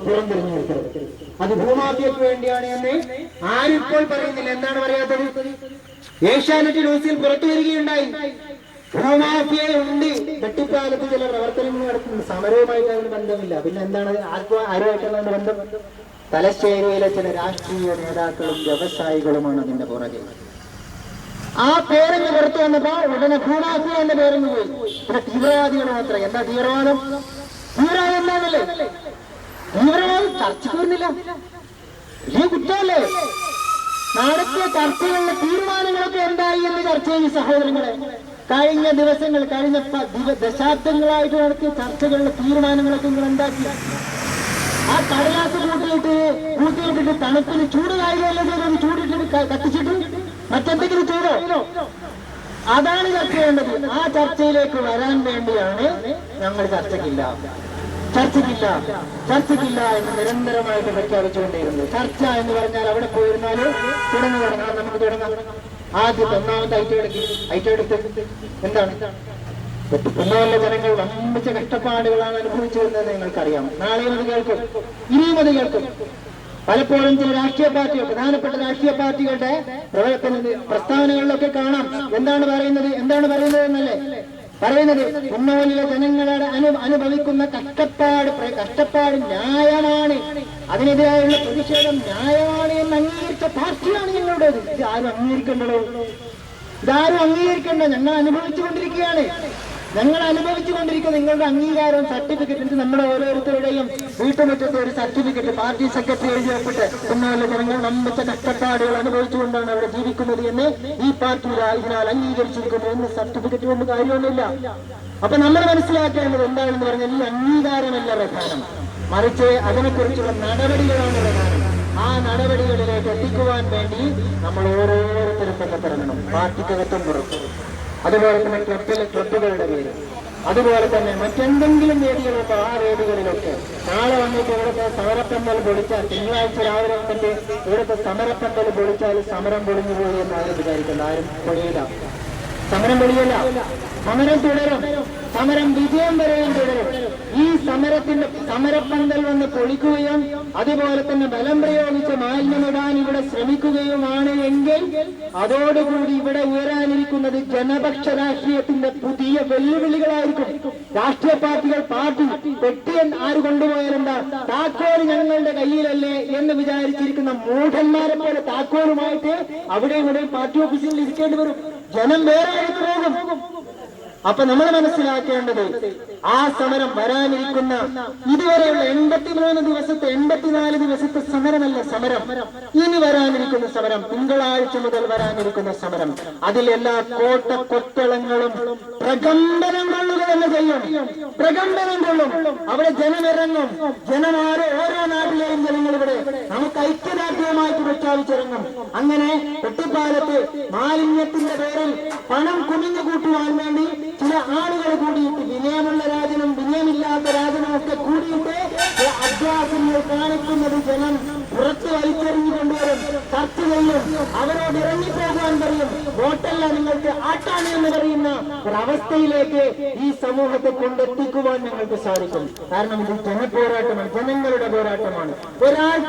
പുറംതിരിഞ്ഞെടുത്തത്. അത് ഭൂമാഫിയക്ക് വേണ്ടിയാണ് എന്ന് ആരിപ്പോൾ പറയുന്നില്ല. എന്താണ് പറയാത്തത്? ഏഷ്യാനെറ്റ് ന്യൂസിൽ പുറത്തു വരികയുണ്ടായി, ഭൂമാഫിയ ഉണ്ട്, വെട്ടിപ്പാലത്ത് ചില പ്രവർത്തനങ്ങൾ നടത്തുന്നു. സമരവുമായിട്ട് അതിന് ബന്ധമില്ല. പിന്നെ എന്താണ് ആരുമായിട്ടുള്ള ബന്ധം? തലശ്ശേരിയിലെ ചില രാഷ്ട്രീയ നേതാക്കളും വ്യവസായികളുമാണ് അതിന്റെ പുറകെ. ആ പേരങ്ങ് പുറത്തു വന്നപ്പോ ഉടനെ ഭൂമാഫിയ എന്ന പേരങ്ങ് പോയി. പിന്നെ തീവ്രവാദികൾ മാത്രം. എന്താ തീവ്രവാദം? തീവ്രവാദം എന്താണല്ലേ? തീവ്രവാദം ചർച്ചയ്ക്ക് വരുന്നില്ല. വലിയ കുറ്റമല്ലേ? നടത്തിയ ചർച്ചകളിലെ തീരുമാനങ്ങളൊക്കെ എന്തായി എന്ന് ചർച്ച ചെയ്യും സഹോദരങ്ങളെ. കഴിഞ്ഞ ദിവസങ്ങൾ, കഴിഞ്ഞ ദശാബ്ദങ്ങളായിട്ട് നടത്തിയ ചർച്ചകളിലെ തീരുമാനങ്ങളൊക്കെ നിങ്ങൾ എന്താക്കി? ആ കടലാസ് കൂട്ടിയിട്ടിട്ട് തണുപ്പിന് ചൂട് കാര്യമല്ലേ ചെയ്തത്? ചൂടിട്ടിട്ട് കത്തിച്ചിട്ട് മറ്റെന്തെങ്കിലും ചെയ്തോ? അതാണ് ചർച്ച ചെയ്യേണ്ടത്. ആ ചർച്ചയിലേക്ക് വരാൻ വേണ്ടിയാണ് ഞങ്ങൾ ചർച്ചയ്ക്കില്ല എന്ന് നിരന്തരമായിട്ട് പ്രഖ്യാപിച്ചുകൊണ്ടിരുന്നത്. ചർച്ച എന്ന് പറഞ്ഞാൽ അവിടെ പോയിരുന്നാല് തുടങ്ങാം, നമുക്ക് തുടങ്ങാം. ആദ്യത്തെ ഒന്നാമത്തെ ഐറ്റം എന്താണ്? കുന്നവല്ല ജനങ്ങൾ വമ്പിച്ച കഷ്ടപ്പാടുകളാണ് അനുഭവിച്ചു വരുന്നത് നിങ്ങൾക്കറിയാം. നാളെയും അത് കേൾക്കും, ഇനിയും അത് കേൾക്കും. പലപ്പോഴും ചില രാഷ്ട്രീയ പാർട്ടികൾ, പ്രധാനപ്പെട്ട രാഷ്ട്രീയ പാർട്ടികളുടെ പ്രസ്താവനകളിലൊക്കെ കാണാം. എന്താണ് പറയുന്നത് എന്നല്ലേ പറയുന്നത്? കുന്നോലിലെ ജനങ്ങളുടെ അനുഭവിക്കുന്ന കഷ്ടപ്പാട് ന്യായമാണ്, അതിനെതിരായുള്ള പ്രതിഷേധം ന്യായമാണ് എന്ന് അംഗീകരിച്ച പാർട്ടിയാണ് ഞങ്ങളുടേത്. ഇത് ആരും അംഗീകരിക്കേണ്ടല്ലോ? ഇതാരും അംഗീകരിക്കേണ്ട. ഞങ്ങൾ അനുഭവിച്ചുകൊണ്ടിരിക്കുകയാണ്. നിങ്ങളുടെ അംഗീകാരം, സർട്ടിഫിക്കറ്റ്, നമ്മുടെ ഓരോരുത്തരുടെയും വീട്ടുമുറ്റത്ത് ഒരു സർട്ടിഫിക്കറ്റ് പാർട്ടി സെക്രട്ടറി എഴുതി വെച്ചിട്ട് കുന്നോലിലെ ജനങ്ങൾ വമ്പിച്ച കഷ്ടപ്പാടുകൾ അനുഭവിച്ചുകൊണ്ടാണ് അവിടെ ജീവിക്കുന്നത് എന്ന് ഈ പാർട്ടി ഇതിനാൽ അംഗീകരിച്ചിരിക്കുന്നു എന്ന് സർട്ടിഫിക്കറ്റ് കൊണ്ട് കാര്യമൊന്നുമില്ല. അപ്പൊ നമ്മൾ മനസ്സിലാക്കേണ്ടത് എന്താണെന്ന് പറഞ്ഞാൽ ഈ അംഗീകാരമല്ല പ്രധാനം, മറിച്ച് അതിനെക്കുറിച്ചുള്ള നടപടികളാണ് പ്രധാനം. ആ നടപടികളിലേക്ക് എത്തിക്കുവാൻ വേണ്ടി നമ്മൾ ഓരോരുത്തരും ബന്ധപ്പെടണം. പാർട്ടിക്കകത്തും പുറത്തും, അതുപോലെ തന്നെ ക്ലബുകളുടെ പേര്, അതുപോലെ തന്നെ മറ്റെന്തെങ്കിലും വേദികളുണ്ടോ ആ വേദികളിലൊക്കെ നാളെ വന്നിട്ട് ഇവിടുത്തെ സമരപ്പന്തൽ പൊളിച്ചാൽ, തിങ്കളാഴ്ച രാവിലെ വന്നിട്ട് ഇവിടുത്തെ സമരപ്പന്തൽ പൊളിച്ചാൽ സമരം പൊളിഞ്ഞു പോയി എന്ന് ആരും വിചാരിക്കണ്ട. ആരും പൊളിയില്ല, സമരം പൊളിയല്ല. സമരം തുടരും, സമരം വിജയം വരെയും തുടരും. ഈ സമരപ്പന്തൽ വന്ന് പൊളിക്കുകയും അതുപോലെ തന്നെ ബലം പ്രയോഗിച്ച് മാലിന്യമിടാൻ ഇവിടെ ശ്രമിക്കുകയുമാണ് എങ്കിൽ അതോടുകൂടി ഇവിടെ ഉയരാനിരിക്കുന്നത് ജനപക്ഷ രാഷ്ട്രീയത്തിന്റെ പുതിയ വെല്ലുവിളികളായിരിക്കും. രാഷ്ട്രീയ പാർട്ടികൾ പെട്ടിയൻ ആര് കൊണ്ടുപോയാലെന്താ, താക്കോൽ ഞങ്ങളുടെ കയ്യിലല്ലേ എന്ന് വിചാരിച്ചിരിക്കുന്ന മൂഢന്മാരെ പോലെ താക്കോലുമായിട്ട് അവിടെ ഇവിടെ പാർട്ടി ഓഫീസിൽ ഇരിക്കേണ്ടി വരും. ജനം വേറെ ആയിട്ട് പോകും. അപ്പൊ നമ്മൾ മനസ്സിലാക്കേണ്ടത് ആ സമരം വരാനിരിക്കുന്ന ഇതുവരെയുള്ള 83 ദിവസത്തെ 84 ദിവസത്തെ സമരമല്ല സമരം, ഇനി വരാനിരിക്കുന്ന സമരം, തിങ്കളാഴ്ച മുതൽ വരാനിരിക്കുന്ന സമരം, അതിലെല്ലാ കൊട്ടളങ്ങളും പ്രകമ്പനം കൊള്ളുക തന്നെ ചെയ്യും. പ്രകമ്പനം കൊള്ളും. അവിടെ ജനമിറങ്ങും. ഓരോ നാട്ടിലെയും ജനങ്ങൾ ഇവിടെ നമുക്ക് ഐക്യദാർഢ്യവുമായിട്ട് പ്രഖ്യാപിച്ചിറങ്ങും. അങ്ങനെ കുട്ടിപ്പാലത്ത് മാലിന്യത്തിന്റെ പേരിൽ പണം കുമിഞ്ഞു കൂട്ടുവാൻ വേണ്ടി ചില ആളുകൾ കൂടിയിട്ട്, വിനയമുള്ള രാജനും വിനയമില്ലാത്ത രാജനും ഒക്കെ കൂടിയിട്ട് അഭ്യാസങ്ങൾ കാണിക്കുന്നത് ജനം പുറത്ത് വലിച്ചെറിഞ്ഞു കൊണ്ടുവരും, ചർച്ച ചെയ്യും, അവരോട് ഇറങ്ങിപ്പോകാൻ പറയും. വോട്ടല്ല നിങ്ങൾക്ക് ആട്ടാണ് എന്ന് പറയുന്ന ഒരവസ്ഥയിലേക്ക് ഈ സമൂഹത്തെ കൊണ്ടെത്തിക്കുവാൻ ഞങ്ങൾക്ക് സാധിക്കും. കാരണം ഇത് ജനപോരാട്ടമാണ്, ജനങ്ങളുടെ പോരാട്ടമാണ്. ഒരാൾ